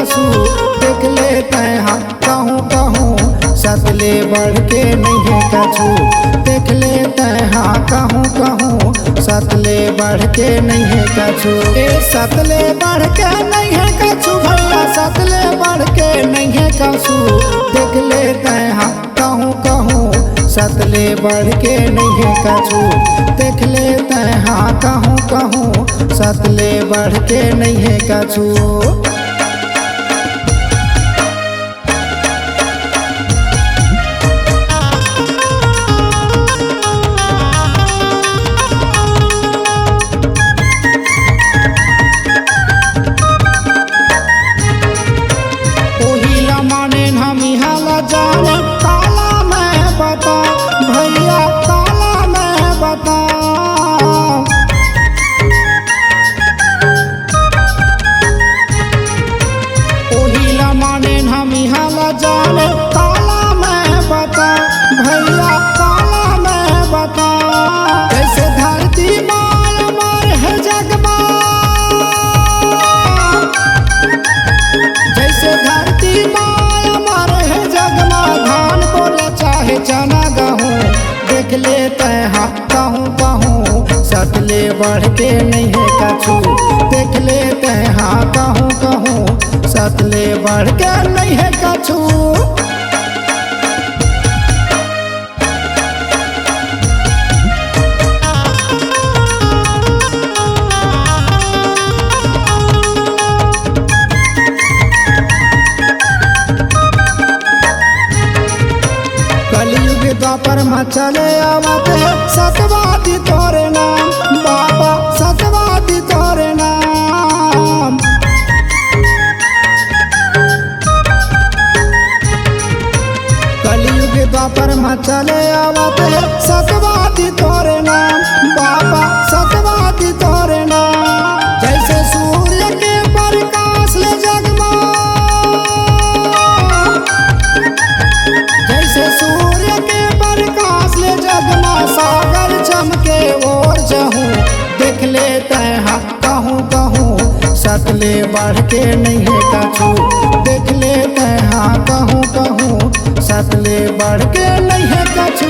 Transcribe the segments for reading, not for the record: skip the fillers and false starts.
कछु देख लेते हाँ कहूँ कहूँ सतले बढ़ के नहीं है कछु देख लेते हाँ कहूँ कहूँ सतले बढ़ के नहीं है कछु ए सतले बढ़ के नहीं है कछु भैया सतले बढ़ के नहीं है कछु देख लेते हाँ कहूँ कहूँ सतले बढ़ के नहीं है कछु देख लेते हाँ कहूँ कहूँ सतले बढ़ के नहीं है कछु। चना गहूँ देख लेते हाँ कहूँ कहूँ सतले बढ़ के नहीं है कछु देख लेते हाँ कहूँ कहूँ सतले बढ़ के नहीं है कछु। द्वापर में चले आवत है सतवादी तोरे नाम बाबा सतवादी तोरे नाम कलयुग द्वापर में चले आवत है सतवादी तोरे नाम बाबा सतवादी तोरे नाम जैसे सूर्य के प्रकाश ले जगमा जैसे सूर्य सागर चमके और जहूँ देख लेते हाँ कहूँ कहूँ सतले बढ़ के नहीं है कछु देख लेते हाँ कहूँ कहूँ सतले बढ़ के नहीं है कछु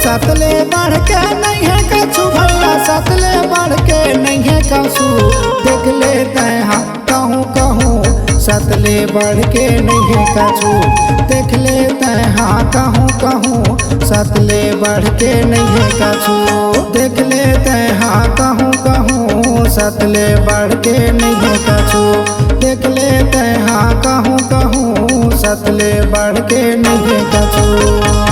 सतले बढ़ के नहीं है कछु भैया सतले बढ़ के नहीं है कछु देख लेते हाँ कहूँ कहूँ सतले बढ़ के नहीं है कछु देख लेते हाँ कहूँ कहूँ सतले बढ़ के नहीं है कछु देख लेते हाँ कहूँ कहूँ सतले बढ़ के नहीं है कछु देख लेते हाँ कहूँ कहूँ सतले बढ़ के नहीं है कछु।